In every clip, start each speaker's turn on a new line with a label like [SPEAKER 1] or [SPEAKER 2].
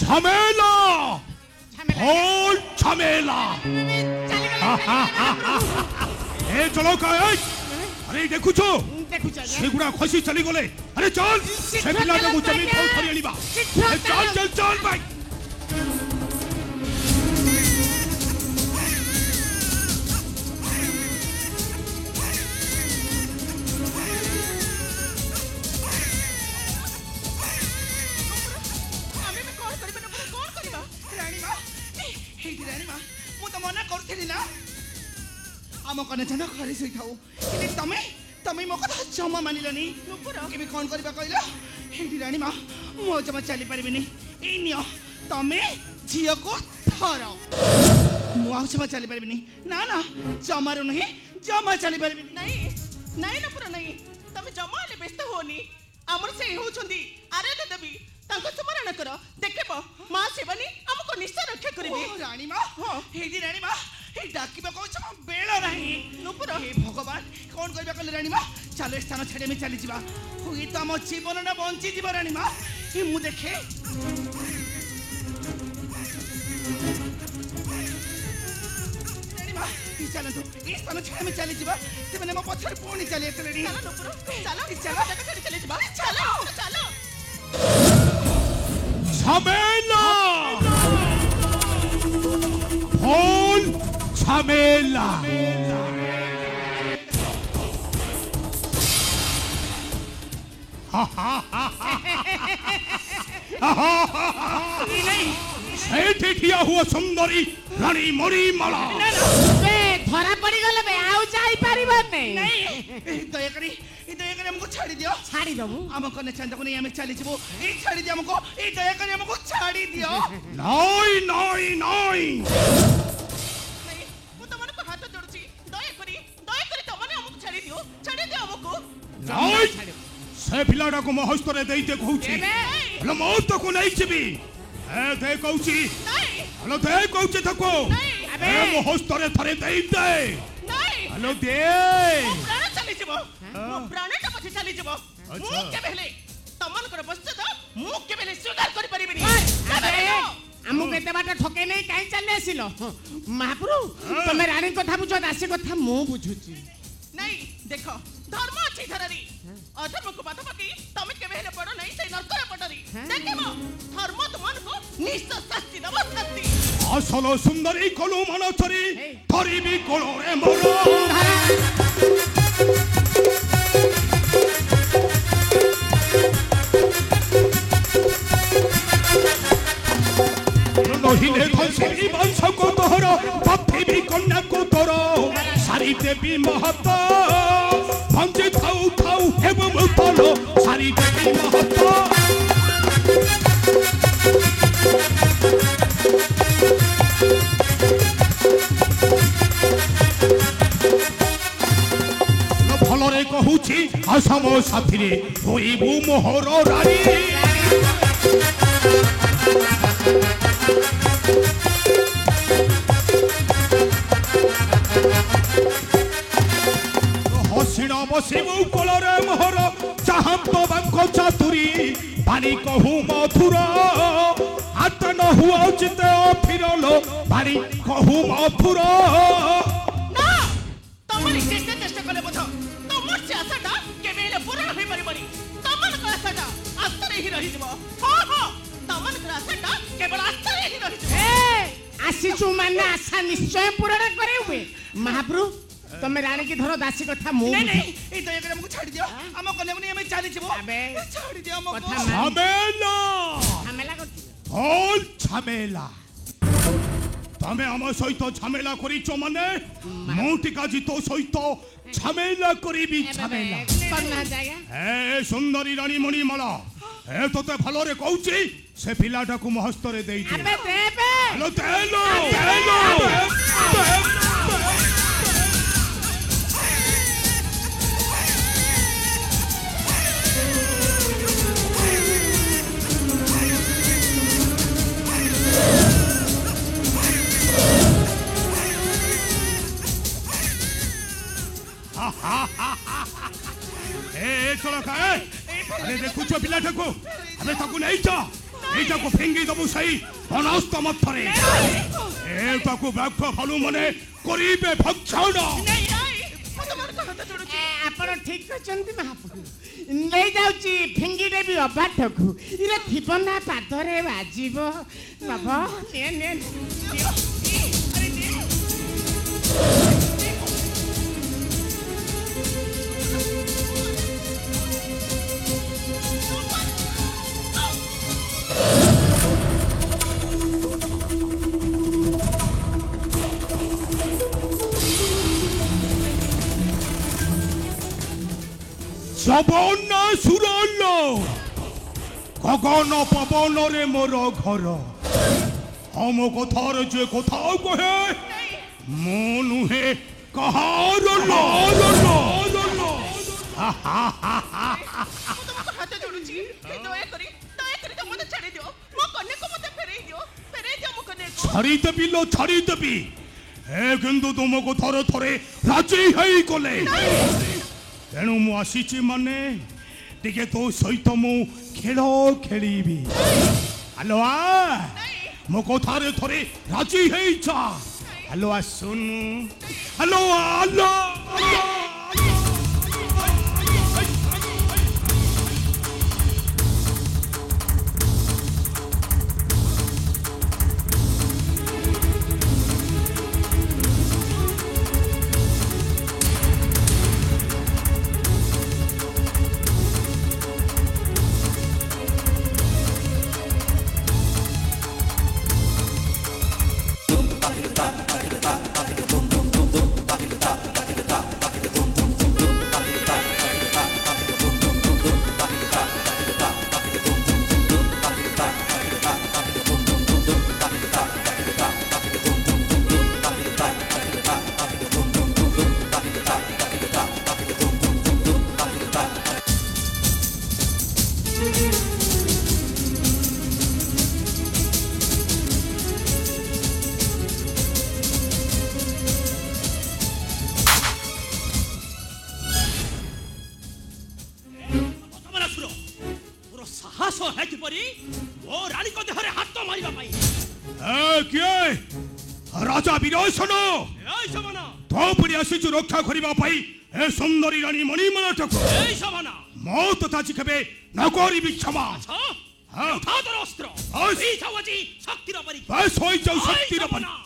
[SPEAKER 1] झमेला होल झमेला ए चलो का अरे देखु छो सेगुड़ा खसी चली गले अरे चल से पिला को जमीन पर खरी आलिबा चल चल चल भाई
[SPEAKER 2] आम कने जन घरे सही थाऊ कि तमे तमे मो कथा जमा मानिलनी केबे कोन करबा कहलो हेडी रानी मा मो जमा चली परबिनी ए नियो तमे झियो को थरो मो आ जमा चली परबिनी ना ना जमारो नहीं जमा चली परबिनी
[SPEAKER 3] नहीं नहीं ना पुरा नहीं तमे जमा ले व्यस्त होनी हमर से होछंदी अरे देवी तांको स्मरण करो देखबो मां सेवनी हमको निश्चय रक्षा करबी
[SPEAKER 2] रानी मा हेडी रानी मा हे डाकिबा कहछ बेला नाही नुपुर हे भगवान कोन करबा कहले रानी मा चलो स्थान छडे में चली जिबा होई त हम जीवन न बंची जिबा रानी मा हे मु देखे रानी मा चलो तो स्थान छडे में चली जिबा से माने म पछर पुणी चली एतलेनी
[SPEAKER 3] चलो नुपुर चलो चलो जगह चली जिबा चलो चलो
[SPEAKER 1] झमेला होल झमेला ठिया हुआ सुंदरी रानी मोरी माला
[SPEAKER 4] धरा पड़ी गले बे आउ जाई परिबन
[SPEAKER 2] नहीं दया करी हमको छाड़ी दियो
[SPEAKER 4] छाड़ी दमु
[SPEAKER 2] हम कने चंदा को नहीं हमें चली जिवो ए छाड़ी दियो हमको ए दया करी हमको छाड़ी दियो
[SPEAKER 1] नहीं नहीं नहीं
[SPEAKER 3] मु त मन को हाथ जोड़ची दया करी तमने हमको छाड़ी दियो हमको
[SPEAKER 1] नहीं से पिलाडा को महस्तरे देइते कहूची हलो मौत को नहीं छिबी ए दे कहूची
[SPEAKER 3] नहीं
[SPEAKER 1] हलो दे कहूची थको ए महस्तरे थरे देइते
[SPEAKER 3] नहीं
[SPEAKER 1] हलो दे
[SPEAKER 3] प्राण चली जिवो मो प्राण त पछे चली जिवो मु के बेले तमन कर बसते तो मु के बेले स्वीकार करि परिबिनी
[SPEAKER 4] हमु केते बाटा ठके नै काई चले आसिलो महाप्रभु तमे रानी कथा बुझो दासी कथा मु बुझुची
[SPEAKER 3] नहीं देखो धर्म अछि धररी अधर्म को बात पकी तमे के बेले पड़ो नहीं से नरकर पटरी देखिबो धर्म तुमन को निश्चित शास्ति दब शास्ति
[SPEAKER 1] असलो सुंदरी कोलो मनोचरी थरी भी कोलो रे मोरो नहिले धनसिरी वंश को तोहरो पथि भी कन्या को तोरो सारी देवी महतो भंजे थाउ थाउ एवं उतलो सारी देवी महतो भलरे कहूची असम साथी होइबु मोहर रानी हसीना बसिबु कोलरे मोहर चाहत बांक चातुरी बानी कहू मधुर हाथ न हुआ चित फिरलो बानी कहू मधुर
[SPEAKER 3] ना तमन चेष्टा कले बुझ तमर से आशाटा केबेले पूर्ण होई परिबनी तमन का आशाटा आस्तर ही रही जबो हां हां तमन का आशाटा केवल आस्तर ही रही जबो
[SPEAKER 4] ए आसीचु माने आशा निश्चय पूर्ण करे हुए महाप्रभु तमे रानी की धरो दासी कथा मु
[SPEAKER 2] नहीं नहीं ए दया करी हमको छाड़ी दियो हम कने मने हमें चली जिवो छाड़ी दियो हमको
[SPEAKER 1] झमेला
[SPEAKER 4] झमेला करती
[SPEAKER 1] होल झमेला तमे हम सहित झमेला करिचो माने मौटिका जी तो सहित झमेला करिबी झमेला
[SPEAKER 4] करना जाएगा
[SPEAKER 1] ए सुंदरी रानी मणि माला ए तोते भलरे कहूची से पिलाटा को महस्तरे देई दे
[SPEAKER 4] अबे देबे
[SPEAKER 1] हेलो देलो देलो ए चलो का अरे देखु छो पिलाटा को हमें ताकू नहीं जा এইটাকু ভেঙ্গি দেবো সেই অনাস্ত মধ্যরে এইটাকু ব্যাখ্যা ভালো মনে করিবে ভক্ষণ
[SPEAKER 3] ନାଇଁ ନାଇଁ ମୁଁ ତମମାନଙ୍କ ହାତ ଯୋଡୁଛି
[SPEAKER 4] ଆପଣ ଠିକ କହିଛନ୍ତି ମହାପ୍ରଭୁ ନେଇଯାଉଛି ଫିଙ୍ଗିଦେବି ଅବାଟକୁ ଇରେ ଥିବ ନା ପାଦରେ ବାଜିବ ବାବା ନେ ନେ
[SPEAKER 3] ଆରେ ଦେ
[SPEAKER 1] জবন সুরল গগন পবনরে মোর ঘর অম কথার যে কোথাও কহে মো নুহে কাহার
[SPEAKER 3] ତମକୁ ହାତ ଯୋଡୁଛି ଦୟାକରି ତ ମତେ ଛାଡି ଦିଅ ମୋ କନ୍ୟାକୁ ମତେ ଫେରେଇ ଦିଅ ମୋ କନ୍ୟାକୁ
[SPEAKER 1] ছাড়ি দেবি লো ছাড়ি দেবি এ কিন্তু তোমাকে থরে থরে রাজি হই গলে তেণু মু আসিছি মানে টিকে তো সহিত মু খেল খেলিবি হ্যালো মো কথারে থরে রাজি হইছা হ্যালো শুনু হ্যালো হ্যালো রাজা বিরয় শোনো দ্রৌপদী আসিছু রক্ষা করিবা পাই এ সুন্দরী রানী মণিমালাটাকে মো তথা কেবে নকরিবি ক্ষমা
[SPEAKER 5] অস্ত্র শক্তির পরীক্ষা
[SPEAKER 1] বাস হয়ে যাও শক্তির পরীক্ষা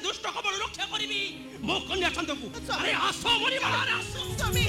[SPEAKER 5] দুষ্ট খবর রক্ষা করিবি মো কন্যা চন্দ্রকু আরে আসো মরিমালা আসো
[SPEAKER 3] স্বামী